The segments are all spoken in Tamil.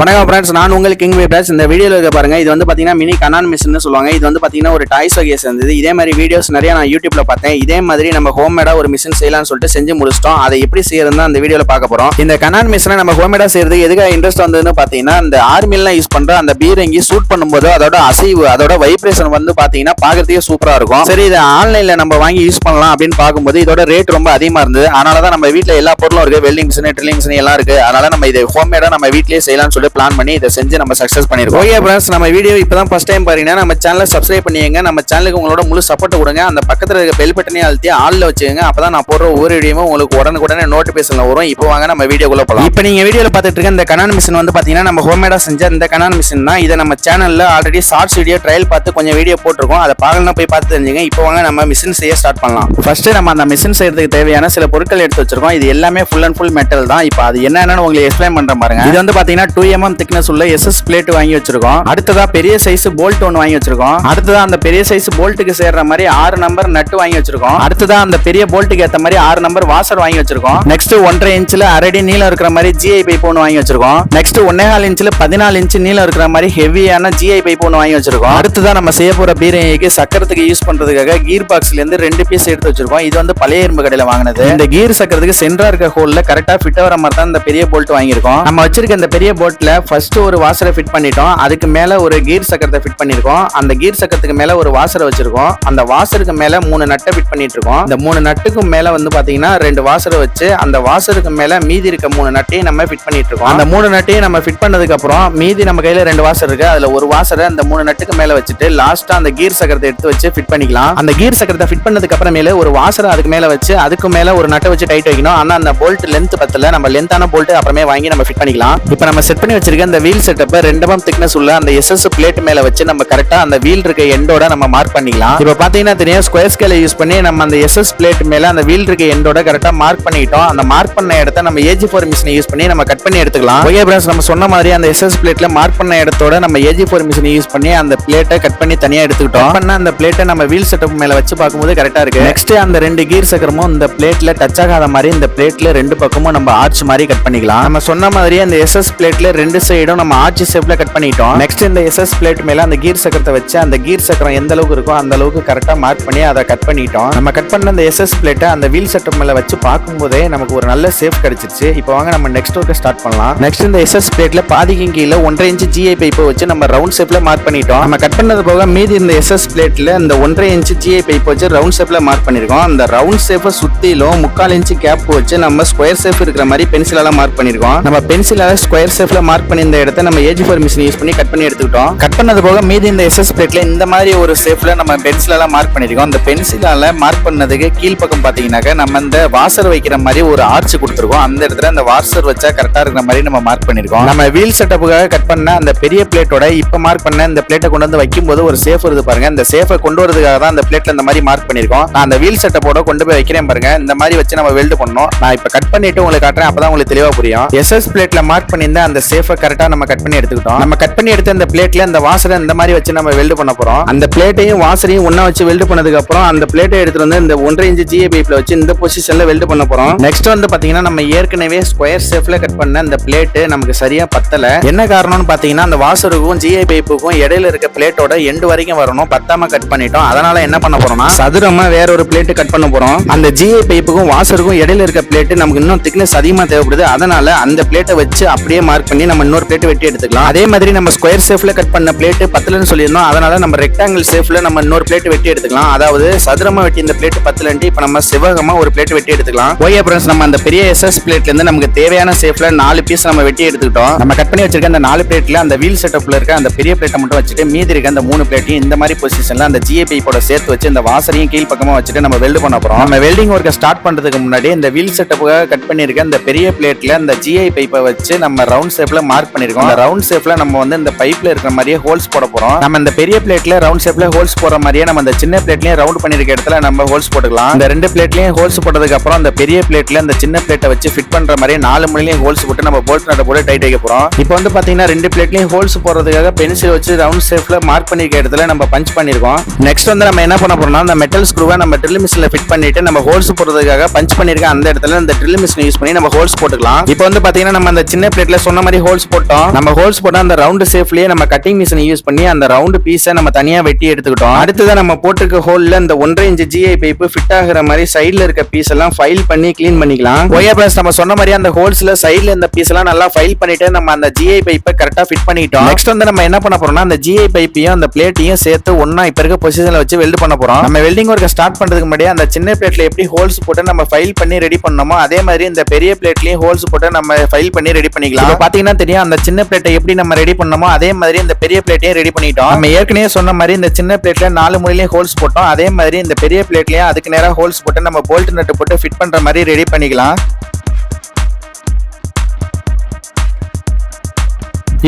வணக்கம் ஃப்ரெண்ட்ஸ், நான் உங்கள் கிங் வேப்ராஜ். இந்த வீடியோவில் இருக்க பாருங்க, இது வந்து பார்த்தீங்கன்னா மினி கனான் மிஷின்னு சொல்லுவாங்க. இது வந்து பார்த்தீங்கன்னா ஒரு டாய்ஸ் வகையை சேர்ந்தது. இதே மாதிரி வீடியோஸ் நிறைய நான் யூடியூப்ல பார்த்தேன். இதே மாதிரி நம்ம ஹோம்மேடா ஒரு மிஷின் செய்யலாம்னு சொல்லிட்டு செஞ்சு முடிச்சிட்டோம். அதை எப்படி செய்யறதுன்னு அந்த வீடியோவில் பார்க்க போறோம். இந்த கனான் மிஷினை நம்ம ஹோம்மேடா செய்யறதுக்கு எதுக்காக இன்ட்ரெஸ்ட் வந்ததுன்னு பார்த்தீங்கன்னா, இந்த ஆர்மிலாம் யூஸ் பண்ற அந்த பீரங்கி சூட் பண்ணும்போது அதோட அசைவு, அதோட வைப்ரேஷன் வந்து பார்த்தீங்கன்னா பார்க்கறதுக்கே சூப்பரா இருக்கும். சரி, இதை ஆன்லைன்ல நம்ம வாங்கி யூஸ் பண்ணலாம் அப்படின்னு பார்க்கும்போது இதோட ரேட் ரொம்ப அதிகமா இருந்தது. அதனால தான் நம்ம வீட்டில் எல்லா பொருளும் இருக்கு, வெல்டிங் மிஷின், ட்ரில்லிங் மிஷின் எல்லாம் இருக்கு. அதனால நம்ம இதை ஹோம்மேடா நம்ம வீட்லயே செய்யலாம்னு சொல்லி பிளான் பண்ணி இதை செஞ்சு நம்ம சக்சஸ் பண்ணிருக்கோம். ஓகே ஃப்ரெண்ட்ஸ், நம்ம வீடியோ இப்பதான் ஃபர்ஸ்ட் டைம் பாத்தீங்கன்னா நம்ம சேனலை சப்ஸ்கிரைப் பண்ணிங்க. நம்ம சேனலுக்கு உங்களோட முழு சப்போர்ட் கொடுங்க. அந்த பக்கத்துல இருக்க பெல் பட்டனையும் அழுத்தி ஆல்ல வச்சுக்கோங்க. அப்பதான் நான் போடுற ஒவ்வொரு வீடியோவும் உங்களுக்கு உடனுக்குடனே நோட்டிபிகேஷன்ல வரும். இப்போ வாங்க நம்ம வீடியோக்குள்ள போலாம். இப்போ நீங்க வீடியோல பார்த்துட்டு இருக்க இந்த கனான் மிஷின் வந்து பாத்தீங்கன்னா நம்ம ஹோம்மேடா செஞ்ச இந்த கனான் மிஷின் தான். இதை நம்ம சேனல்ல ஆல்ரெடி ஷார்ட்ஸ் வீடியோ ட்ரையல் பார்த்து கொஞ்சம் வீடியோ போட்டிருக்கோம். அதை பார்க்கலாம், போய் பார்த்து தெரிஞ்சுங்க. இப்போ வாங்க நம்ம மிஷின் செய்ய ஸ்டார்ட் பண்ணலாம். ஃபர்ஸ்ட் நம்ம அந்த மிஷின் செய்யறதுக்கு தேவையான சில பொருட்கள் எடுத்து வச்சிருக்கோம். இது எல்லாமே ஃபுல் அண்ட் ஃபுல் மெட்டல் தான். இப்போ அது என்னன்னு உங்களுக்கு எக்ஸ்பிளைன் பண்றேன் பாருங்க. இது வந்து பாத்தீங்கன்னா 2mm திக்னஸ் உள்ள SS பிளேட் வாங்கி வச்சிருக்கோம். அடுத்ததா பெரிய சைஸ் போல்ட் ஒன்று வாங்கி வச்சிருக்கோம். அடுத்ததா அந்த பெரிய சைஸ் போல்ட்டுக்கு சேர்ற மாதிரி 6 நம்பர் நட்டு வாங்கி வச்சிருக்கோம். அடுத்ததா அந்த பெரிய போல்ட்டுக்கு ஏற்ற மாதிரி 6 நம்பர் வாசர் வாங்கி வச்சிருக்கோம். நெக்ஸ்ட் 1.5 இன்ச்ல அரடி நீளம் இருக்கிற மாதிரி GI பைப் ஒன்று வாங்கி வச்சிருக்கோம். நெக்ஸ்ட் 1.25 இன்ச்ல 14 இன்ச் நீளம் இருக்கிற மாதிரி ஹெவியான GI பைப் ஒன்று வாங்கி வச்சிருக்கோம். அடுத்ததா நம்ம செய்ய போற பீரங்கிக்கு சக்கரத்துக்கு யூஸ் பண்றதுக்காக கீர் பாக்ஸ்ல இருந்து 2 பீஸ் எடுத்து வச்சிருக்கோம். இது வந்து பழைய இரும்பு கடையில வாங்கினது. இந்த கீர் சக்கரத்துக்கு சென்டரா இருக்க ஹோல்ல கரெக்டா ஃபிட் ஆகிற மாதிரி தான் இந்த பெரிய போல்ட் வாங்கியிருக்கோம். நம்ம வச்சிருக்க இந்த பெரிய போல்ட்ல ஃபர்ஸ்ட் ஒரு வாசரை ஃபிட் பண்ணிட்டோம். அதுக்கு மேல ஒரு கீர் சக்கரத்தை ஃபிட் பண்ணிருக்கோம். அந்த கீர் சக்கரத்துக்கு மேல ஒரு வாசரை வச்சிருக்கோம். அந்த வாசருக்கு மேல 3 நட்டை ஃபிட் பண்ணிட்டு இருக்கோம். இந்த 3 நட்டுக்கும் மேல வந்து பாத்தீங்கன்னா 2 வாசரை வச்சு அந்த வாசருக்கு மேல மீதி இருக்க 3 நட்டையும் நம்ம ஃபிட் பண்ணிட்டு இருக்கோம். அந்த 3 நட்டையும் நம்ம ஃபிட் பண்ணதுக்கு அப்புறம் மீதி நம்ம கையில 2 வாசர் இருக்கு. அதுல ஒரு வாசரை அந்த 3 நட்டுக்கு மேல வச்சுட்டு லாஸ்டா அந்த கீர் சக்கரத்தை எடுத்து வச்சு ஃபிட் பண்ணிக்கலாம். அந்த கீர் சக்கரத்தை ஃபிட் பண்ணதுக்கு அப்புறமேல ஒரு வாசரை அதுக்கு மேல வச்சு அதுக்கு மேல ஒரு நட்டை வச்சு டைட் வைக்கணும். ஆனா அந்த போல்ட் லென்த் பத்தல, நம்ம லென்த்தான போல்ட் அப்புறமே வாங்கி நம்ம ஃபிட் பண்ணிக்கலாம். இப்போ நம்ம செட் பண்ணி வச்சிருக்க இந்த வீல் செட்டப்பை 2mm திக்னஸ் உள்ள அந்த SS பிளேட் மேல வச்சு நம்ம கரெக்டா அந்த வீல் இருக்க எண்டோட நம்ம மார்க் பண்ணிக்கலாம். இப்போ பாத்தீங்கன்னா தெரியும், ஸ்கொயர் ஸ்கேல யூஸ் பண்ணி நம்ம அந்த SS பிளேட் மேல அந்த வீல் இருக்க எண்டோட கரெக்டா மார்க் பண்ணிட்டோம். அந்த மார்க் பண்ண இடத்த நம்ம AG4 மிஷினை யூஸ் பண்ணி நம்ம கட் பண்ணி எடுத்துக்கலாம். ஓகே ஃப்ரெண்ட்ஸ், நம்ம சொன்ன மாதிரி அந்த SS பிளேட்ல மார்க் பண்ண இடத்தோட நம்ம AG4 மிஷினை யூஸ் பண்ணி அந்த பிளேட்டை கட் பண்ணி தனியா எடுத்துக்கிட்டோம். பண்ண அந்த பிளேட்டை நம்ம வீல் செட்டப் மேல வச்சு பார்க்கும்போது கரெக்டா இருக்கு. நெக்ஸ்ட் அந்த 2 கீர் சக்கரமும் இந்த பிளேட்ல டச் ஆகாத மாதிரி இந்த பிளேட்ல 2 பக்கமும் நம்ம ஆர்ச் மாதிரி கட் பண்ணிக்கலாம். நம்ம சொன்ன மாதிரி அந்த SS பிளேட்ல 2 சைடும் நம்ம ஆர்ச் ஷேப்ல கட் பண்ணிட்டோம். நெக்ஸ்ட் இந்த SS பிளேட் மேல அந்த கீர் சக்கரத்தை வச்சு அந்த கீர் சக்கரம் எந்த அளவுக்கு இருக்கோ அந்த அளவுக்கு கரெக்டா மார்க் பண்ணி அதை கட் பண்ணிட்டோம். நம்ம கட் பண்ண அந்த SS பிளேட்டை அந்த வீல் செட்டப் மேல வச்சு பார்க்கும்போதே நமக்கு ஒரு நல்ல ஷேப் கிடைச்சிருச்சு. இப்போ வாங்க நம்ம நெக்ஸ்ட் ஒர்க்கை ஸ்டார்ட் பண்ணலாம். நெக்ஸ்ட் இந்த SS பிளேட்ல பாதிக்கு கீழே 1.5 இன்ச் GI பைப்பை வச்சு நம்ம ரவுண்ட் ஷேப்ல மார்க் பண்ணிட்டோம். நம்ம கட் பண்ணது போக மீதி இந்த SS பிளேட்ல இந்த 1.5 இன்ச் GI பைப் வச்சு ரவுண்ட் ஷேப்ல மார்க் பண்ணிருக்கோம். அந்த ரவுண்ட் ஷேப்பை சுத்திலும் 3/4 இன்ச் கேப் வச்சு நம்ம ஸ்கொயர் ஷேப் இருக்கிற மாதிரி பென்சிலால மார்க் பண்ணிருக்கோம். நம்ம பென்சிலால ஸ்கொயர் ஷேப்ல மார்க் பண்ணி இந்த இடத்தை நம்ம AG4 மிஷின் யூஸ் பண்ணி கட் பண்ணி எடுத்துக்கிட்டோம். கட் பண்ணது போக மீதி இந்த SS பிளேட்ல இந்த மாதிரி ஒரு ஷேப்ல நம்ம பென்சிலால மார்க் பண்ணிருக்கோம். அந்த பென்சிலால மார்க் பண்ணதுக்கு கீழ் பக்கம் பாத்தீங்கன்னாக்க நம்ம இந்த வாசர் வைக்கிற மாதிரி ஒரு ஆர்ச் கொடுத்துருக்கோம். அந்த இடத்துல அந்த வாசர் வச்சா கரெக்டா இருக்கிற மாதிரி நம்ம மார்க் பண்ணிருக்கோம். நம்ம வீல் செட்டப்புக்காக கட் பண்ண அந்த பெரிய பிளேட்டோட இப்ப மார்க் பண்ண இந்த பிளேட்டை கொண்டு வந்து வைக்கும் போது ஒரு சேஃப் வருது பாருங்க. இந்த சேஃபை கொண்டு வரதுக்காக தான் அந்த பிளேட்ல இந்த மாதிரி மார்க் பண்ணிருக்கோம். நான் அந்த வீல் செட்டப்போட கொண்டு போய் வைக்கிறேன் பாருங்க. இந்த மாதிரி வச்சு நம்ம வெல்ட் பண்ணோம். நான் இப்ப கட் பண்ணிட்டு உங்களுக்கு காட்டுறேன், அப்பதான் உங்களுக்கு தெளிவா புரியும். SS பிளேட்ல மார்க் பண்ணியிருந்த அந்த சேஃபை கரெக்டா நம்ம கட் பண்ணி எடுத்துக்கிட்டோம். நம்ம கட் பண்ணி எடுத்த அந்த பிளேட்ல அந்த வாசரை இந்த மாதிரி வச்சு நம்ம வெல்ட் பண்ண போறோம். அந்த பிளேட்டையும் வாசரையும் ஒண்ணா வச்சு வெல்ட் பண்ணதுக்கு அப்புறம் அந்த பிளேட்டை எடுத்து வந்து இந்த 1.5 இன்ச் GI பைப்ல வச்சு இந்த பொசிஷன்ல வெல்ட் பண்ண போறோம். நெக்ஸ்ட் வந்து பாத்தீங்கன்னா நம்ம ஏற்கனவே ஸ்கொயர் ஷேப்ல கட் பண்ண அந்த பிளேட் நமக்கு சரியா பத்தல. என்ன காரணம்னு பாத்தீங்கன்னா அந்த வாசருக்கும் GI பைப்புக்கும் இடையில இருக்க பிளேட்டோட எண்டு வரைக்கும் வரணும், பத்தாம கட் பண்ணிட்டோம். அதனால என்ன பண்ண போறோம்னா சதுரமா வேற ஒரு பிளேட் கட் பண்ண போறோம். அந்த GI பைப்புக்கும் வாசருக்கும் இடையில இருக்க பிளேட் நமக்கு இன்னும் திக்னஸ் அதிகமா தேவைப்படுது. அதனால அந்த பிளேட்டை வச்சு அப்படியே மார்க் பண்ணி நம்ம இன்னொரு பிளேட் வெட்டி எடுத்துக்கலாம். அதே மாதிரி நம்ம ஸ்கொயர் ஷேப்ல கட் பண்ண பிளேட் பத்தலன்னு சொல்லியிருந்தோம். அதனால நம்ம ரெக்டாங்கிள் ஷேப்ல நம்ம இன்னொரு பிளேட் வெட்டி எடுத்துக்கலாம். அதாவது சதுரமா வெட்டி இந்த பிளேட் பத்தலன்ட்டு இப்ப நம்ம செவ்வகமா ஒரு பிளேட் வெட்டி எடுத்துக்கலாம். ஓகே ஃப்ரெண்ட்ஸ், நம்ம அந்த பெரிய SS பிளேட்ல இருந்து நமக்கு தேவையான ஷேப்ல 4 பீஸ் நம்ம வெட்டி எடுத்துக்கிட்டோம். நம்ம கட் பண்ணி வச்சிருக்க அந்த 4 பிளேட்ல அந்த வீல் செட்டப்ல இருக்க அந்த பெரிய பிளேட்டை மட்டும் வச்சுட்டு மீதி இருக்க அந்த 3 பிளேட்டையும் இந்த மாதிரி பொசிஷன்ல அந்த GI பைப்போட சேர்த்து வச்சு இந்த வாசரையும் கீழ் பக்கமா வச்சுட்டு நம்ம வெல்ட் பண்ண போறோம். நம்ம வெல்டிங் ஒர்க்கை ஸ்டார்ட் பண்றதுக்கு முன்னாடி இந்த வீல் செட்டப்புக்காக கட் பண்ணிருக்க இந்த பெரிய பிளேட்ல அந்த GI பைப்பை வச்சு நம்ம ரவுண்ட் ஷேப்ல மார்க் பண்ணிருக்கோம். அந்த ரவுண்ட் ஷேப்ல நம்ம வந்து இந்த பைப்ல இருக்கிற மாதிரியே ஹோல்ஸ் போட போறோம். நம்ம இந்த பெரிய பிளேட்ல ரவுண்ட் ஷேப்ல ஹோல்ஸ் போற மாதிரியே நம்ம அந்த சின்ன பிளேட்லயும் ரவுண்ட் பண்ணிருக்க இடத்துல நம்ம ஹோல்ஸ் போட்டுக்கலாம். இந்த 2 பிளேட்லயும் ஹோல்ஸ் போட்டதுக்கு அப்புறம் அந்த பெரிய பிளேட்ல அந்த சின்ன பிளேட்டை வச்சு ஃபிட் பண்ற மாதிரி 4 முனையிலயும் ஹோல்ஸ் போட்டு நம்ம போல்ட் நட்டை போட்டு டைட் வைக்க போறோம். இப்போ வந்து பாத்தீங்கன்னா 2 பிளேட்லயும் ஹோல்ஸ் போடுறதுக்காக பென்சில் வச்சு ரவுண்ட் ஷேப்ல மார்க் பண்ணிருக்க இடத்துல நம்ம பஞ்ச் பண்ணிருக்கோம். நெக்ஸ்ட் வந்து நம்ம என்ன பண்ண போறோம்னா அந்த மெட்டல் ஸ்க்ரூவை நம்ம ட்ரில் மிஷின்ல ஃபிட் பண்ணிட்டு நம்ம ஹோல்ஸ் போடுறதுக்காக பஞ்ச் பண்ணிருக்க அந்த இடத்துல இந்த ட்ரில் மிஷினை யூஸ் பண்ணி நம்ம ஹோல்ஸ் போட்டுக்கலாம். இப்போ வந்து பாத்தீங்கன்னா நம்ம அந்த சின்ன பிளேட்ல சொன்ன மாதிரி ஹோல்ஸ் போட்டோம். நம்ம ஹோல்ஸ் போட்டா அந்த ரவுண்ட் ஷேப்லயே நம்ம கட்டிங் மிஷினை யூஸ் பண்ணி அந்த ரவுண்ட் பீஸை நம்ம தனியா வெட்டி எடுத்துக்கிட்டோம். அடுத்ததான் நம்ம போட்டுக்க ஹோல்ல இந்த 1.5 இன்ச் GI பைப் ஃபிட் ஆகுற மாதிரி சைடுல இருக்க பீஸ் எல்லாம் ஃபைல் பண்ணி க்ளீன் பண்ணிக்கலாம். ஒயர் பிரஸ் நம்ம சொன்ன மாதிரி அந்த ஹோல்ஸ்ல சைடுல இந்த பீஸ் எல்லாம் நல்லா ஃபைல் பண்ணிட்டு நம்ம அந்த GI பைப்பை கரெக்டா ஃபிட் பண்ணிட்டோம். நெக்ஸ்ட் வந்து நம்ம என்ன பண்ண போறோம்னா அந்த GI பைப்பையும் அந்த பிளேட்டையும் சேர்த்து ஒண்ணா இப்ப இருக்க பொசிஷன்ல வச்சு வெல்ட் பண்ண போறோம். நம்ம வெல்டிங் ஒர்க்க ஸ்டார்ட் பண்றதுக்கு முன்னாடி அந்த சின்ன பிளேட்ல எப்படி ஹோல்ஸ் போட்டு நம்ம ஃபைல் பண்ணி ரெடி பண்ணோமோ அதே மாதிரி இந்த பெரிய பிளேட்லயும் ஹோல்ஸ் போட்டு நம்ம ஃபைல் பண்ணி ரெடி பண்ணிக்கலாம். இப்போ பாத்தீங்கன்னா தெரியும் அந்த சின்ன பிளேட்டை எப்படி நம்ம ரெடி பண்ணோமோ அதே மாதிரி இந்த பெரிய பிளேட்டையும் ரெடி பண்ணிட்டோம். நம்ம ஏற்கனவே சொன்ன மாதிரி இந்த சின்ன பிளேட்ல 4 மூலையிலயும் ஹோல்ஸ் போட்டோம். அதே மாதிரி இந்த பெரிய பிளேட்லயும் அதுக்கு நேரா ஹோல்ஸ் போட்டு நம்ம போல்ட் நட் போட்டு ஃபிட் பண்ற மாதிரி ரெடி பண்ணிக்கலாம்.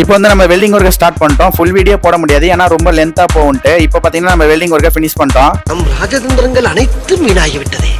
இப்போ வந்து நம்ம வெல்டிங் ஒர்க்க ஸ்டார்ட் பண்ணிட்டோம். ஃபுல் வீடியோ போட முடியாது ஏன்னா ரொம்ப லென்த்தா போகும்ட்டு. இப்போ பாத்தீங்கன்னா நம்ம வெல்டிங் ஒர்க்க ஃபினிஷ் பண்ணிட்டோம். நம் ராஜதந்திரங்கள் அனைத்தும் வீணாகிவிட்டதே.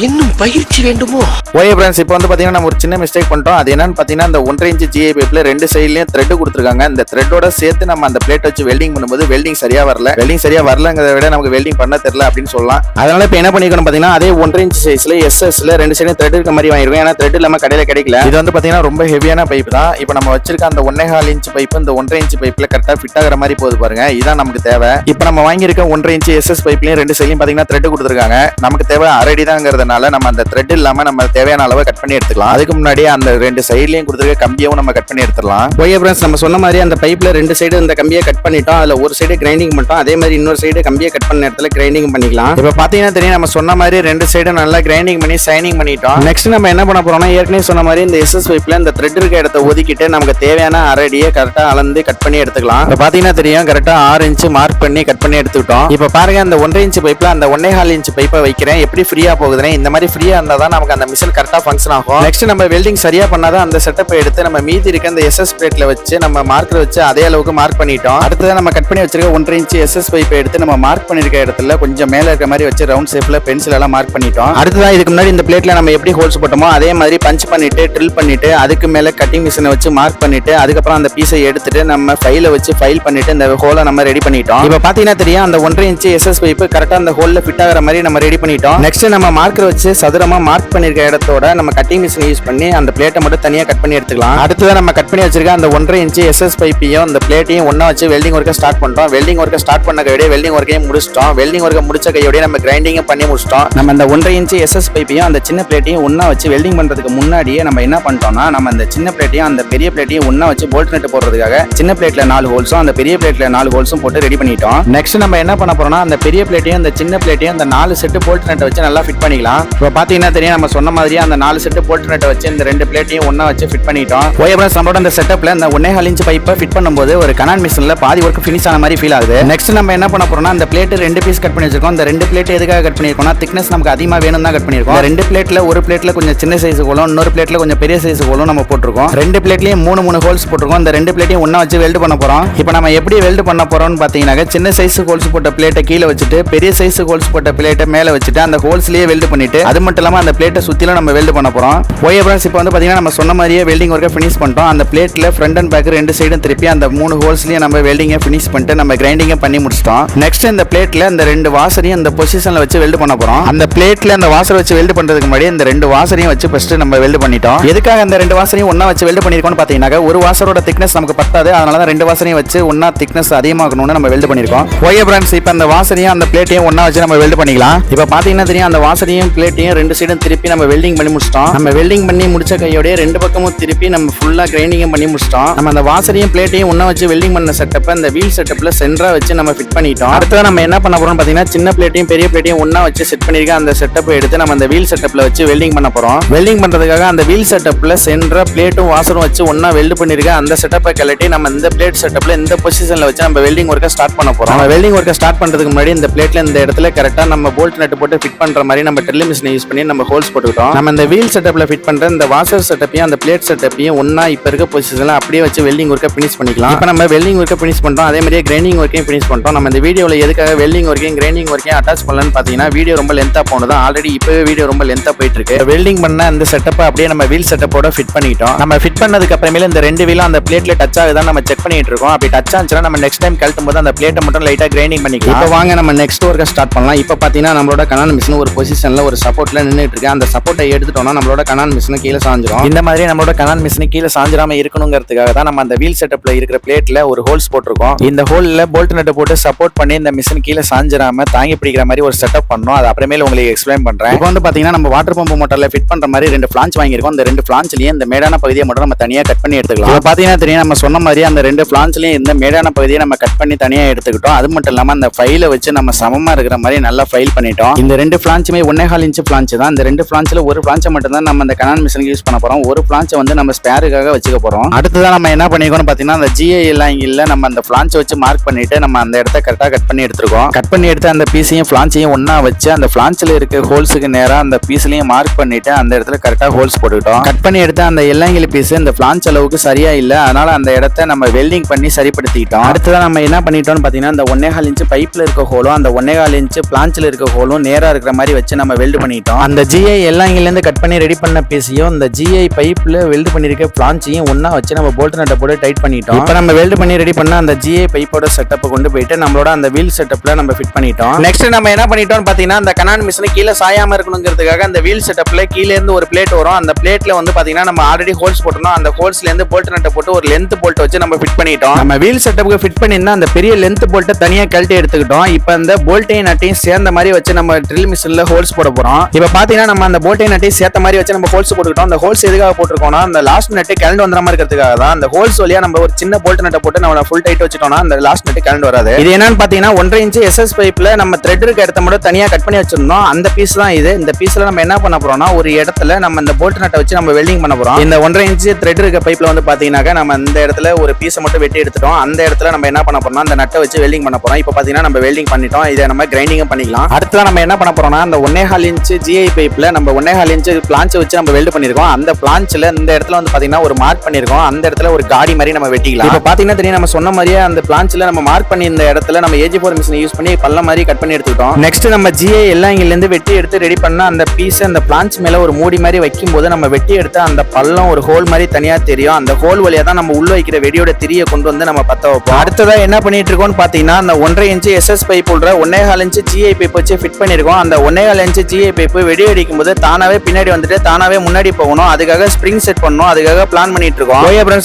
இன்னும் பயிற்சி வேண்டுமோ? ஓகே ஃப்ரெண்ட்ஸ், இப்போ வந்து பாத்தீங்கன்னா நம்ம ஒரு சின்ன மிஸ்டேக் பண்ணிட்டோம். அது என்னன்னு பாத்தீங்கன்னா இந்த 1.5 இன்ச் GI பைப்ல 2 சைடுலயும் த்ரெட் கொடுத்துருக்காங்க. இந்த த்ரெட்டோட சேர்த்து நம்ம அந்த பிளேட் வச்சு வெல்டிங் பண்ணும்போது வெல்டிங் சரியா வரல. வெல்டிங் சரியா வரலங்கிறத விட நமக்கு வெல்டிங் பண்ண தெரியல அப்படின்னு சொல்லலாம். அதனால இப்போ என்ன பண்ணிக்கணும் பாத்தீங்கன்னா அதே 1.5 இன்ச் சைஸ்ல SSல 2 சைடும் த்ரெட் இருக்க மாதிரி வாங்கிருக்கோம். ஏன்னா த்ரெட் இல்லாம கடையில கிடைக்கல. இது வந்து பாத்தீங்கன்னா ரொம்ப ஹெவியான பைப் தான். இப்போ நம்ம வச்சிருக்க அந்த 1.25 இன்ச் பைப் இந்த 1.5 இன்ச் பைப்ல கரெக்டா ஃபிட் ஆகிற மாதிரி போகுது பாருங்க. இதான் நமக்கு தேவை. இப்போ நம்ம வாங்கியிருக்க 1.5 இன்ச் SS பைப்லயும் 2 சைட்லயும் பாத்தீங்கன்னா த்ரெட் கொடுத்துருக்காங்க. நமக்கு தேவை 1/2 அடி தாங்கிறதுனால நம்ம அந்த த்ரெட் இல்லாம நம்ம தேவையான அளவு கட் பண்ணி எடுத்துக்கலாம். அதுக்கு முன்னாடி அந்த 2 சைடுலயும் கொடுத்துருக்க கம்பியவும் நம்ம கட் பண்ணி எடுத்துடலாம். ஓகே ஃப்ரெண்ட்ஸ், நம்ம சொன்ன மாதிரி அந்த பைப்ல 2 சைடு இந்த கம்பியை கட் பண்ணிட்டோம். அதுல ஒரு சைடு கிரைண்டிங் பண்ணிட்டோம். அதே மாதிரி இன்னொரு சைடு கம்பியை கட் பண்ண இடத்துல கிரைண்டிங் பண்ணிக்கலாம். இப்போ பாத்தீங்கன்னா தெரியும் நம்ம சொன்ன மாதிரி 2 சைடு நல்லா கிரைண்டிங் பண்ணி சைனிங் பண்ணிட்டோம். நெக்ஸ்ட் நம்ம என்ன பண்ண போறோம்னா ஏற்கனவே சொன்ன மாதிரி இந்த SS பைப்ல இந்த த்ரெட் இருக்க இடத்த ஒதுக்கிட்டு நமக்கு தேவையான 1/2 அடியை கரெக்டா அளந்து கட் பண்ணி எடுத்துக்கலாம். இப்போ பாத்தீங்கன்னா தெரியும் கரெக்டா 6 இன்ச் மார்க் பண்ணி கட் பண்ணி எடுத்துக்கிட்டோம். இப்போ பாருங்க அந்த 1.5 இன்ச் பைப்ல அந்த 1.25 இன்ச் பைப்பை வைக்கிறேன். எப்படி ஃப்ரீயா போகுதுன்னு இந்த மாதிரி ஃப்ரீயா இருந்தா தான் நமக்கு அந்த மிஷின் கரெக்டா ஃபங்க்ஷன் ஆகும். நெக்ஸ்ட் நம்ம வெல்டிங் சரியா பண்ணாதான் அந்த செட்டப்பை எடுத்து நம்ம மீதி இருக்க அந்த SS பிளேட்ல வச்சு நம்ம மார்க்கர் வச்சு அதே அளவுக்கு மார்க் பண்ணிட்டோம். அடுத்தது நம்ம கட் பண்ணி வச்சிருக்க 1.5 இன்ச் SS பைப்பை எடுத்து நம்ம மார்க் பண்ணிருக்க இடத்துல கொஞ்சம் மேல இருக்க மாதிரி வச்சு ரவுண்ட் ஷேப்ல பென்சில் எல்லாம் மார்க் பண்ணிட்டோம். அடுத்ததான் இதுக்கு முன்னாடி இந்த பிளேட்ல நம்ம எப்படி ஹோல்ஸ் போட்டோமோ அதே மாதிரி பஞ்ச் பண்ணிட்டு ட்ரில் பண்ணிட்டு அதுக்கு மேல கட்டிங் மிஷினை வச்சு மார்க் பண்ணிட்டு அதுக்கப்புறம் அந்த பீஸை எடுத்துட்டு நம்ம ஃபைல வச்சு ஃபைல் பண்ணிட்டு இந்த ஹோலை நம்ம ரெடி பண்ணிட்டோம். இப்போ பாத்தீங்கன்னா தெரியும் அந்த 1.5 இன்ச் SS பைப்பு கரெக்டா அந்த ஹோல்ல ஃபிட் ஆகிற மாதிரி நம்ம ரெடி பண்ணிட்டோம். நெக்ஸ்ட் நம்ம மார்க்கர் வச்சு சதுரமா மார்க் பண்ணிருக்க இடத்தோட நம்ம கட்டிங் மிஷினை யூஸ் பண்ணி அந்த பிளேட்டை மட்டும் தனியா கட் பண்ணி எடுத்துக்கலாம். அடுத்ததான் நம்ம கட் பண்ணி வச்சிருக்க அந்த 1.5 இன்ச் SS பைப்பையும் அந்த பிளேட்டையும் ஒண்ணா வச்சு வெல்டிங் ஒர்க்க ஸ்டார்ட் பண்ணிட்டோம். வெல்டிங் ஒர்க்க ஸ்டார்ட் பண்ண கையோட வெல்டிங் ஒர்க்கையும் முடிச்சிட்டோம். வெல்டிங் ஒர்க்க முடிச்ச கையோட நம்ம கிரைண்டிங்கும் பண்ணி முடிச்சிட்டோம். நம்ம அந்த 1.5 இன்ச் SS பைப்பையும் அந்த சின்ன பிளேட்டையும் ஒண்ணா வச்சு வெல்டிங் பண்றதுக்கு முன்னாடியே நம்ம என்ன பண்ணிட்டோம்னா நம்ம அந்த சின்ன பிளேட்டையும் அந்த பெரிய பிளேட்டையும் ஒண்ணா வச்சு போல்ட் நட் போடுறதுக்காக சின்ன பிளேட்ல 4 ஹோல்ஸும் அந்த பெரிய பிளேட்ல 4 ஹோல்ஸும் போட்டு ரெடி பண்ணிட்டோம். நெக்ஸ்ட் நம்ம என்ன பண்ண போறோம்னா அந்த பெரிய பிளேட்டையும் அந்த சின்ன பிளேட்டையும் அந்த 4 செட் போல்ட் நட் வச்சு நல்லா ஃபிட் பண்ணிக்கலாம். இப்போ பாத்தீங்கன்னா தெரியும் நம்ம சொன்ன மாதிரி அந்த 4 செட் போல்ட் நட் வச்சு இந்த 2 பிளேட்டையும் ஒண்ணா வச்சு ஃபிட் பண்ணிட்டோம். ஓஎப்எஸ் நம்மளோட அந்த செட்டப்ல இந்த 1.25 இன்ச் பைப்பை ஃபிட் பண்ணும்போது ஒரு கனான் மிஷின்ல பாதி ஒர்க் ஃபினிஷ் ஆன மாதிரி ஃபீல் ஆகுது. நெக்ஸ்ட் நம்ம என்ன பண்ண போறோம்னா அந்த பிளேட் 2 பீஸ் கட் பண்ணி வச்சிருக்கோம். இந்த 2 பிளேட் எதுக்காக கட் பண்ணிருக்கோம்னா திக்னஸ் நமக்கு அதிகமா வேணும் தான் கட் பண்ணிருக்கோம். 2 பிளேட்ல ஒரு பிளேட்ல கொஞ்சம் சின்ன சைஸ் ஹோலும் இன்னொரு பிளேட்ல கொஞ்சம் பெரிய சைஸ் ஹோலும் நம்ம போட்டுருக்கோம். 2 பிளேட்லயும் 3 ஹோல்ஸ் போட்டுருக்கோம். இந்த 2 பிளேட்டையும் ஒண்ணா வச்சு வெல்ட் பண்ண போறோம். இப்போ நம்ம எப்படி வெல்ட் பண்ண போறோம்னு பாத்தீங்கன்னா சின்ன சைஸ் ஹோல்ஸ் போட்ட பிளேட்டை கீழே வச்சுட்டு பெரிய சைஸ் ஹோல்ஸ் போட்ட பிளேட்டை மேல வச்சுட்டு அந்த ஹோல்ஸ்லயே வெல்ட் பண்ணிட்டு அது மட்டும் இல்லாம அந்த பிளேட்டை சுத்திலும் நம்ம வெல்ட் பண்ண போறோம். ஓஎப்எஸ் இப்போ வந்து பாத்தீங்கன்னா நம்ம சொன்ன மாதிரியே வெல்டிங் ஒர்க்க ஃபினிஷ் பண்ணிட்டோம். அந்த பிளேட்ல ஃப்ரண்ட் அண்ட் பேக் 2 சைடும் திருப்பி அந்த 3 ஹோல்ஸ்லயும் நம்ம வெல்டிங்கை ஃபினிஷ் பண்ணிட்டு நம்ம கிரைண்டிங்கை பண்ணி முடிச்சிட்டோம். நெக்ஸ்ட் இந்த பிளேட்ல இந்த 2 வாசரையும் அந்த பொசிஷன்ல வச்சு வெல்ட் பண்ண போறோம். அந்த பிளேட்ல அந்த வாசரை வச்சு வெல்ட் பண்றதுக்கு முன்னாடி இந்த 2 வாசரையும் வச்சு ஃபர்ஸ்ட் நம்ம வெல்ட் பண்ணிட்டோம். எதுக்காக அந்த 2 வாசரையும் ஒண்ணா வச்சு வெல்ட் பண்ணிருக்கோம்னு பாத்தீங்கன்னா ஒரு வாசரோட திக்னஸ் நமக்கு பத்தாது. அதனால தான் 2 வாசரையும் வச்சு ஒண்ணா திக்னஸ் அதிகமாகணும்னு நம்ம வெல்ட் பண்ணிருக்கோம். ஓகே ஃப்ரெண்ட்ஸ், இப்போ அந்த வாசரையும் அந்த பிளேட்டையும் ஒண்ணா வச்சு நம்ம வெல்ட் பண்ணிக்கலாம். இப்போ பாத்தீங்கன்னா தெரியும் அந்த வாசரையும் பிளேட்டையும் 2 சைடும் திருப்பி நம்ம வெல்டிங் பண்ணி முடிச்சிட்டோம். நம்ம வெல்டிங் பண்ணி முடிச்ச கையோட 2 பக்கமும் திருப்பி நம்ம ஃபுல்லா கிரைண்டிங் பண்ணி முடிச்சிட்டோம். நம்ம அந்த வாசரையும் பிளேட்டையும் ஒண்ணா வச்சு வெல்டிங் பண்ண செட்டப்பை அந்த வீல் செட்டப்ல சென்டரா வச்சு நம்ம ஃபிட் பண்ணிட்டோம். அடுத்து நம்ம என்ன பண்ண போறோம்னு பாத்தீங்கன்னா சின்ன பிளேட்டையும் பெரிய பிளேட்டையும் ஒண்ணா வச்சு செட் பண்ணிருக்க அந்த செட்டப்பை எடுத்து நம்ம அந்த வீல் செட்டப்ல வச்சு வெல்டிங் பண்ண போறோம். வெல்டிங் பண்றதுக்காக அந்த வீல் செட்டப்ல சென்டரா பிளேட்டும் வாசரும் வச்சு ஒண்ணா வெல்ட் பண்ணிருக்க அந்த செட்டப்பை கழட்டி நம்ம இந்த பிளேட் செட்டப்ல இந்த பொசிஷன்ல வச்சு நம்ம வெல்டிங் ஒர்க்க ஸ்டார்ட் பண்ண போறோம். நம்ம வெல்டிங் ஒர்க்க ஸ்டார்ட் பண்றதுக்கு முன்னாடி இந்த பிளேட்ல இந்த இடத்துல கரெக்டா நம்ம போல்ட் நட் போட்டு ஃபிட் பண்ற மாதிரி நம்ம ட்ரில் மிஷினை யூஸ் பண்ணி நம்ம ஹோல்ஸ் போட்டுக்கிட்டோம். நம்ம இந்த வீல் செட்டப்ல ஃபிட் பண்ற இந்த வாசர் செட்டப்பையும் அந்த பிளேட் செட்டப்பையும் ஒண்ணா இப்ப இருக்க பொசிஷன்ல அப்படியே வச்சு வெல்டிங் ஒர்க்க ஃபினிஷ் பண்ணிக்கலாம். இப்போ நம்ம வெல்டிங் ஒர்க்க ஃபினிஷ் பண்றோம். அதே மாதிரி கிரைண்டிங் ஒர்க்கையும் ஃபினிஷ் பண்றோம். நம்ம இந்த வீடியோல எதுக்காக வெல்டிங் ஒர்க்கையும் கிரைண்டிங் ஒர்க்கையும் அட்டாச் பண்ணலன்னு பாத்தீங்கன்னா வீடியோ ரொம்ப லென்த்தா போனது. ஆல்ரெடி இப்பவே வீடியோ ரொம்ப லென்த்தா போயிட்டு இருக்கு. வெல்டிங் பண்ண அந்த செட்டப்பை அப்படியே நம்ம வீல் செட்டப்போட ஃபிட் பண்ணிட்டோம். நம்ம ஃபிட் பண்ணதுக்கு அப்புறமேல இந்த 2 வீலும் அந்த பிளேட்ல டச் ஆகுதான் நம்ம செக் பண்ணிட்டு இருக்கோம். அப்படி டச் ஆச்சுன்னா நம்ம நெக்ஸ்ட் டைம் கழட்டும் போது அந்த பிளேட்டை மட்டும் லைட்டா கிரைண்டிங் பண்ணிக்கலாம். இப்போ வாங்க நம்ம நெக்ஸ்ட் ஒர்க்க ஸ்டார்ட் பண்ணலாம். இப்போ பாத்தீங்கன்னா நம்மளோட கனான் மிஷின் ஒரு பொசிஷன்ல ஒரு சப்போர்ட்ல நின்றுட்டு இருக்கு. அந்த சப்போர்ட்டை எடுத்துட்டோம்னா நம்மளோட கனான் மிஷின் கீழே சாஞ்சிரும். இந்த மாதிரி நம்மளோட கனான் மிஷின் கீழே சாஞ்சிராம இருக்கணுங்கிறதுக்காக தான் நம்ம அந்த வீல் செட்டப்ல இருக்கிற பிளேட்ல ஒரு ஹோல்ஸ் போட்டிருக்கோம். இந்த ஹோல்ல போல்ட் நட்டை போட்டு சப்போர்ட் பண்ணி இந்த மிஷின் கீழே சாஞ்சிராம தாங்கி பிடிக்கிற மாதிரி ஒரு செட்டப் பண்ணோம். அது அப்புறமேல உங்களுக்கு எக்ஸ்பிளைன் பண்றேன். இப்போ வந்து பாத்தீங்கன்னா நம்ம வாட்டர் பம்ப் மோட்டர்ல ஃபிட் பண்ற மாதிரி 2 ஃபிளான்ச் வாங்கியிருக்கோம். அந்த 2 ஃபிளான்ச்லயும் இந்த மேடான பகுதியை மட்டும் நம்ம தனியா கட் பண்ணி எடுத்துக்கலாம். இப்போ பாத்தீங்கன்னா தெரியும், நம்ம சொன்ன மாதிரி அந்த 2 ஃபிளான்ச்லயும் இந்த மேடான பகுதியை நம்ம கட் பண்ணி தனியா எடுத்துக்கிட்டோம். அது மட்டும் இல்லாம அந்த ஃபைலை வச்சு நம்ம சமமா இருக்கிற மாதிரி நல்லா ஃபைல் பண்ணிட்டோம். இந்த 2 ஃபிளான்ச்சுமே 1.25 இன்ச் ஃபிளான்ச் தான். இந்த 2 ஃபிளான்ச்ல ஒரு ஃபிளான்ச்சை மட்டும் தான் நம்ம அந்த கனான் மிஷினுக்கு யூஸ் பண்ண போறோம். ஒரு ஃபிளான்ச்சை வந்து நம்ம ஸ்பேருக்காக வச்சுக்க போறோம். அடுத்ததான் நம்ம என்ன பண்ணிருக்கோம் பாத்தீங்கன்னா, அந்த GI எல்லாம் இல்ல நம்ம அந்த ஃபிளான்ச்சை வச்சு மார்க் பண்ணிட்டு நம்ம அந்த இடத்த கரெக்டா கட் பண்ணி எடுத்துருக்கோம். கட் பண்ணி எடுத்து அந்த பீஸையும் ஃபிளான்ச்சையும் ஒண்ணா வச்சு அந்த ஃபிளான்ச்ல இருக்க ஹோல்ஸுக்கு நேரா அந்த பீஸ்லயும் மார்க் பண்ணிட்டு அந்த இடத்துல கரெக்டா ஹோல்ஸ் போட்டுக்கிட்டோம். கட் பண்ணி எடுத்து அந்த எல்லைங்கிலி பீஸ் இந்த ஃபிளான்ச் அளவுக்கு சரியா இல்ல, அதனால அந்த இடத்த நம்ம வெல்டிங் பண்ணி சரிப்படுத்திக்கிட்டோம். அடுத்ததான் நம்ம என்ன பண்ணிட்டோம்னு பாத்தீங்கன்னா, அந்த 1.25 இன்ச் பைப்ல இருக்க ஹோலும் அந்த 1.25 இன்ச் பிளான்ச்ல இருக்க ஹோலும் நேரா இருக்கிற மாதிரி வச்சு நம்ம வெல்ட் பண்ணிட்டோம். அந்த GI எல்லைங்கில இருந்து கட் பண்ணி ரெடி பண்ண பீஸையும் இந்த GI பைப்ல வெல்ட் பண்ணிருக்க பிளான்ச்சையும் ஒண்ணா வச்சு நம்ம போல்ட் நட்டை போட்டு டைட் பண்ணிட்டோம். இப்போ நம்ம வெல்ட் பண்ணி ரெடி பண்ண அந்த GI பைப்போட செட்டப் கொண்டு போயிட்டு நம்மளோட அந்த வீல் செட்டப்ல நம்ம ஃபிட் பண்ணிட்டோம். நெக்ஸ்ட் நம்ம என்ன பண்ணிட்டோம் பாத்தீங்கன்னா, அந்த கனான் மிஷின் கீழே சாயாம இருக்கணுங்கிறதுக்காக அந்த வீல் செட்டப்ல கீழே இருந்து ஒரு பிளேட் வரும். அந்த பிளேட்ல வந்து பாத்தீங்கன்னா நம்ம ஆல்ரெடி ஹோல்ஸ் போட்டோம். அந்த ஹோல்ஸ்ல இருந்து போல்ட் நட்டை போட்டு ஒரு லென்த் போல்ட் வச்சு நம்ம ஃபிட் பண்ணிட்டோம். நம்ம வீல் செட்டப்புக்கு ஃபிட் பண்ணிருந்தா அந்த பெரிய லென்த் போல்ட்டை தனியா கழட்டி எடுத்துக்கிட்டோம். இப்போ அந்த போல்ட்டையும் நட்டையும் சேர்ந்த மாதிரி வச்சு நம்ம ட்ரில் மிஷின்ல ஹோல்ஸ் போட போறோம். இப்போ பாத்தீங்கன்னா நம்ம அந்த போல்ட்டையும் நட்டையும் சேர்த்த மாதிரி வச்சு நம்ம ஹோல்ஸ் போட்டுக்கிட்டோம். அந்த ஹோல்ஸ் எதுக்காக போட்டுருக்கோம்னா, அந்த லாஸ்ட் நட்டு கலண்டு வந்துடாம இருக்கிறதுக்காக தான். அந்த ஹோல்ஸ் வழியா நம்ம ஒரு சின்ன போல்ட் நட்டை போட்டு நம்ம ஃபுல் டைட் வச்சுட்டோம்னா அந்த லாஸ்ட் நட்டு கலண்டு வராது. இது என்னன்னு பாத்தீங்கன்னா 1.5 இன்ச் SS பைப்ல நம்ம த்ரெட் இருக்க இடத்த மட்டும் தனியா கட் பண்ணி வச்சிருந்தோம். அந்த பீஸ் தான் இது. இந்த பீஸ்ல நம்ம என்ன பண்ண போறோம்னா, ஒரு இடத்துல நம்ம இந்த போல்ட் நட்டை வச்சு நம்ம வெல்டிங் பண்ண போறோம். இந்த 1.5 இன்ச் த்ரெட் இருக்க பைப்ல வந்து பாத்தீங்கன்னா நம்ம இந்த இடத்துல ஒரு பீஸை மட்டும் வெட்டி எடுத்துட்டோம். அந்த இடத்துல நம்ம என்ன பண்ண போறோம்னா, அந்த நட்டை வச்சு வெல்டிங் பண்ண போறோம். இப்போ பாத்தீங்கன்னா நம்ம வெல்டிங் பண்ணிட்டோம். இதை நம்ம கிரைண்டிங்கும் பண்ணிக்கலாம். அடுத்து நம்ம என்ன பண்ண போறோம்னா, அந்த 1.25 இன்ச் GI பைப்ல நம்ம 1.25 இன்ச் பிளான்ச் வச்சு நம்ம வெல்ட் பண்ணிருக்கோம். அந்த பிளான்ச்ல இந்த இடத்துல வந்து பாத்தீங்கன்னா ஒரு மார்க் பண்ணிருக்கோம். அந்த இடத்துல ஒரு காடி மாதிரி நம்ம வெட்டிக்கலாம். இப்போ பாத்தீங்கன்னா தெரியும், நம்ம சொன்ன மாதிரியே அந்த பிளான்ச்ல நம்ம மார்க் பண்ணி இந்த இடத்துல நம்ம AG4 மிஷினை யூஸ் பண்ணி பல்ல மாதிரி கட் பண்ணி எடுத்துக்கிட்டோம். நெக்ஸ்ட் நம்ம GI எல்லாம் இங்க இருந்து வெட்டி எடுத்து ரெடி பண்ண அந்த பீஸ் அந்த பிளான்ச் மேல ஒரு மூடி மாதிரி வைக்கும் போது நம்ம வெட்டி எடுத்து அந்த பள்ளம் ஒரு ஹோல் மாதிரி தனியா தெரியும். அந்த ஹோல் வழியா தான் நம்ம உள்ள வைக்கிற வெடியோட திரியை கொண்டு வந்து நம்ம பத்த வைப்போம். அடுத்ததா என்ன பண்ணிட்டு இருக்கோம்னு பாத்தீங்கன்னா, அந்த 1.5 இன்ச் SS பைப் உள்ள 1.25 இன்ச் GI பைப் வச்சு ஃபிட் பண்ணிருக்கோம். அந்த 1.25 இன்ச் GI பைப் வெடி அடிக்கும் போது தானாவே பின்னாடி வந்துட்டு தானாவே முன்னாடி போகணும். அதுக்காக ஸ்ப்ரிங் செட் பண்ணணும். அதுக்காக பிளான் பண்ணிட்டு இருக்கோம்.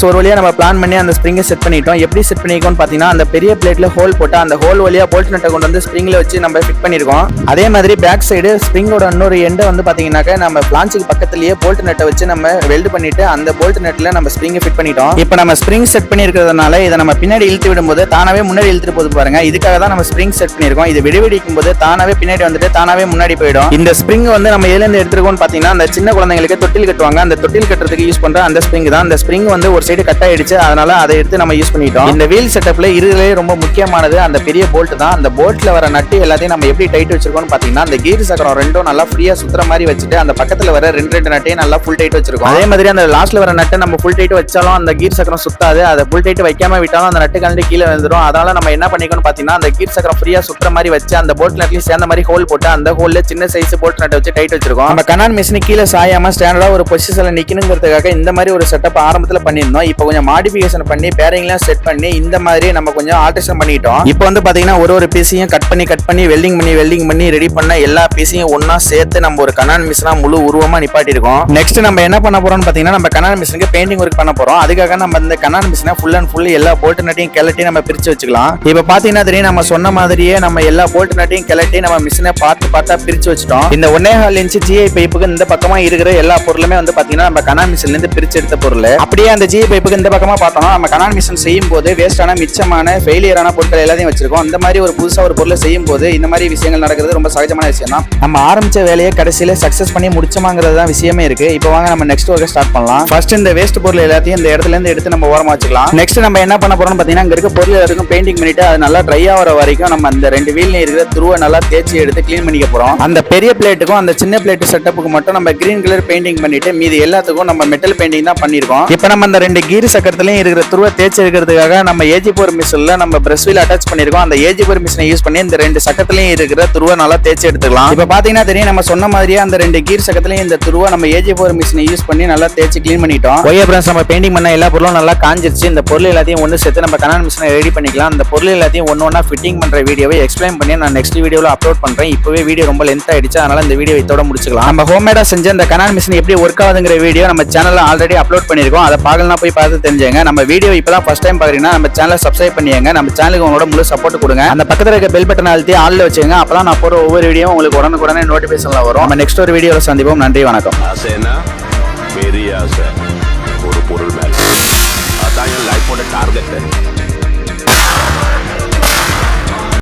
ஒரு வழியா நம்ம பிளான் பண்ணி அந்த ஸ்ப்ரிங்கை செட் பண்ணிட்டோம். எப்படி செட் பண்ணிருக்கோம்னு பாத்தீங்கன்னா, அந்த பெரிய பிளேட்ல ஹோல் போட்டு அந்த ஹோல் வழியா போல்ட் நட்டை கொண்டு வந்து ஸ்ப்ரிங்ல வச்சு நம்ம ஃபிட் பண்ணிருக்கோம். அதே மாதிரி பேக் சைடு ஸ்ப்ரிங்கோட இன்னொரு எண்டை வந்து பாத்தீங்கன்னாக்க நம்ம பிளான்ச்சுக்கு பக்கத்துலயே போல்ட் நட்டை வச்சு நம்ம வெல்ட் பண்ணிட்டு அந்த போல்ட் நட்ல நம்ம ஸ்ப்ரிங்கை ஃபிட் பண்ணிட்டோம். இப்போ நம்ம ஸ்ப்ரிங் செட் பண்ணி இருக்கிறதுனால இதை நம்ம பின்னாடி இழுத்து விடும்போது தானாவே முன்னாடி இழுத்துட்டு போது பாருங்க. இதுக்காக தான் நம்ம ஸ்ப்ரிங் செட் பண்ணிருக்கோம். இது வெடிக்கும் போது தானாவே பின்னாடி வந்துட்டு தானாவே முன்னாடி போயிடும். இந்த ஸ்ப்ரிங் வந்து நம்ம எதுல இருந்து எடுத்துருக்கோம் பாத்தீங்கன்னா, அந்த சின்ன குழந்தைங்களுக்கு தொட்டில் கட்டுவாங்க. அந்த தொட்டில் கட்டுறதுக்கு யூஸ் பண்ற அந்த ஸ்ப்ரிங் தான். அந்த ஸ்ப்ரிங் வந்து ஒரு சைடு கட் ஆயிடுச்சு, அதனால அதை எடுத்து நம்ம யூஸ் பண்ணிட்டோம். இந்த வீல் செட்டப்ல இதுலயே ரொம்ப முக்கியமானது அந்த பெரிய போல்ட் தான். அந்த போல்ட்ல வர நட்டு எல்லாத்தையும் நம்ம எப்படி டைட் வச்சிருக்கோம்னு பாத்தீங்கன்னா, அந்த கீர் சக்கரம் ரெண்டும் நல்லா ஃப்ரீயா சுத்துற மாதிரி வச்சுட்டு அந்த பக்கத்துல வர ரெண்டு நட்டையும் நல்லா ஃபுல் டைட் வச்சிருக்கோம். அதே மாதிரி அந்த லாஸ்ட்ல வர நட்டை நம்ம ஃபுல் டைட் வச்சாலும் அந்த கீர் சக்கரம் சுத்தாது. அதை ஃபுல் டைட் வைக்காம விட்டாலும் அந்த நட்டு கலந்து கீழே வந்துடும். அதனால நம்ம என்ன பண்ணிக்கணும்னு பாத்தீங்கன்னா, அந்த கீர் சக்கரம் ஃப்ரீயா சுத்துற மாதிரி வச்சு அந்த போல்ட் நட்லயும் சேர்ந்த மாதிரி ஹோல் போட்டு அந்த ஹோல்ல சின்ன சைஸ் போல்ட் நட்டை வச்சு டைட் வச்சிருக்கோம். நம்ம கனான் மிஷின் கீழே சாயாம ஸ்டாண்டர்டா ஒரு பொசிஷன்ல நிக்கணுங்கிறதுக்காக இந்த மாதிரி ஒரு செட்டப் ஆரம்பத்துல பண்ணிருந்தோம். இப்போ கொஞ்சம் மாடிஃபிகேஷன் பண்ணி பேரிங்லாம் செட் பண்ணி இந்த மாதிரி நம்ம கொஞ்சம் ஆல்டரேஷன் பண்ணிட்டோம். இப்போ வந்து பாத்தீங்கன்னா ஒரு பீஸையும் கட் பண்ணி வெல்டிங் பண்ணி ரெடி பண்ண எல்லா பீஸையும் ஒன்னா சேர்த்து நம்ம ஒரு கனான் மிஷினா முழு உருவமா நிப்பாட்டி இருக்கோம். நெக்ஸ்ட் நம்ம என்ன பண்ண போறோம்னு பாத்தீங்கன்னா, நம்ம கனான் மிஷினுக்கு பெயிண்டிங் ஒர்க் பண்ண போறோம். அதுக்காக நம்ம இந்த கனான் மிஷினை ஃபுல் அண்ட் ஃபுல் எல்லா போல்ட் நட்டையும் கிளட்டி நம்ம பிரிச்சு வச்சுக்கலாம். இப்போ பாத்தீங்கன்னா தெரியும், நம்ம சொன்ன மாதிரியே நம்ம எல்லா போல்ட் நட்டையும் கிளட்டி நம்ம மிஷினை பார்த்தா பிரிச்சு வச்சுட்டோம். இந்த 1.25 இன்ச் GI பைப்புக்கு இந்த பக்கமா இருக்கிற எல்லா பொருளுமே வந்து பாத்தீங்கன்னா நம்ம கனான் மிஷின்ல இருந்து பிரிச்சு எடுத்த பொருள். அப்படியே அந்த GI பைப்புக்கு இந்த பக்கமா பார்த்தோம்னா நம்ம கனான் மிஷின் செய்யும் போது வேஸ்டான மிச்சமான ஃபெயிலியரான பொருட்கள் எல்லாத்தையும் வச்சிருக்கோம். அந்த மாதிரி ஒரு புதுசா ஒரு பொருளை செய்யும் போது இந்த மாதிரி விஷயங்கள் நடக்கிறது ரொம்ப சகஜமான விஷயம் தான். நம்ம ஆரம்பிச்ச வேலையை கடைசியில சக்சஸ் பண்ணி முடிச்சோமாங்கிறது தான் விஷயமே இருக்கு. இப்போ வாங்க நம்ம நெக்ஸ்ட் ஒர்க்கை ஸ்டார்ட் பண்ணலாம். ஃபர்ஸ்ட் இந்த வேஸ்ட் பொருள் எல்லாத்தையும் இந்த இடத்துல இருந்து எடுத்து நம்ம ஓரமா வச்சுக்கலாம். நெக்ஸ்ட் நம்ம என்ன பண்ண போறோம்னு பாத்தீங்கன்னா, இங்க இருக்க பொருள் எல்லாருக்கும் பெயிண்டிங் பண்ணிட்டு அது நல்லா ட்ரை ஆகிற வரைக்கும் நம்ம அந்த ரெண்டு வீல்ல இருக்கிற துருவை நல்லா தேய்ச்சி எடுத்து கிளீன் பண்ணிக்க போறோம். அந்த பெரிய பிளேட்டுக்கும் அந்த சின்ன பிளேட் செட்டப்புக்கு மட்டும் நம்ம கிரீன் கலர் பெயிண்டிங் பண்ணிட்டு மீதி எல்லாத்துக்கும் நம்ம மெட்டல் பெயிண்டிங் தான் பண்ணிருக்கோம். இப்போ நம்ம அந்த ரெண்டு கீர் சக்கரத்திலயும் இருக்கிற துருவை தேய்ச்சி எடுக்கிறதுக்காக நம்ம AG4 மிஷின்ல நம்ம பிரஷ் வீல் அட்டாச் பண்ணிருக்கோம். அந்த AG4 மிஷினை யூஸ் பண்ணி இந்த ரெண்டு சக்கரத்திலயும் இருக்கிற துருவை நல்லா தேய்ச்சி எடுத்துக்கலாம். இப்போ பாத்தீங்கன்னா தெரியும், நம்ம சொன்ன மாதிரியே அந்த ரெண்டு கீர் சக்கரத்திலயும் இந்த துருவை நம்ம AG4 மிஷினை யூஸ் பண்ணி நல்லா தேய்ச்சி கிளீன் பண்ணிட்டோம். நம்ம பெயிண்டிங் பண்ண எல்லா பொருளும் நல்லா காஞ்சிருச்சு. இந்த பொருள் எல்லாத்தையும் ஒன்று சேர்த்து நம்ம கனான் மிஷினை ரெடி பண்ணிக்கலாம். அந்த பொருள் எல்லாத்தையும் ஒன்னொன்னா ஃபிட்டிங் பண்ற வீடியோவை எக்ஸ்பிளைன் பண்ணி நான் நெக்ஸ்ட் வீடியோல அப்லோட் பண்றேன். இப்பவே வீடியோ ரொம்ப லென்த் ஆயிடுச்சு. ஆயிடுச்சு. அதனால இந்த வீடியோ இதோட முடிச்சுக்கலாம். நம்ம ஹோம்மேடா செஞ்ச இந்த கனான் மிஷின் எப்படி ஒர்க் ஆகுதுங்கிற வீடியோ நம்ம சேனல்ல ஆல்ரெடி அப்லோட் பண்ணிருக்கோம். அதை பார்க்கலாம், போய் பார்த்து தெரிஞ்சுங்க. நம்ம வீடியோ இப்பதான் ஃபர்ஸ்ட் டைம் பாக்குறீங்கன்னா நம்ம சேனலை சப்ஸ்கிரைப் பண்ணியங்க. நம்ம சேனலுக்கு உங்களோட முழு சப்போர்ட் கொடுங்க. அந்த பக்கத்துல இருக்க பெல் பட்டன் அழுத்தி ஆல்ல வச்சுங்க. அப்பதான் நான் போற ஒவ்வொரு வீடியோ உங்களுக்கு உடனுக்குடனே நோட்டிபிகேஷன்ல வரும். நம்ம நெக்ஸ்ட் ஒரு வீடியோல சந்திப்போம். நன்றி, வணக்கம். ஆசைனா பெரிய ஆசை ஒரு பொருள் மேல. அதான் என் லைஃபோட டார்கெட்.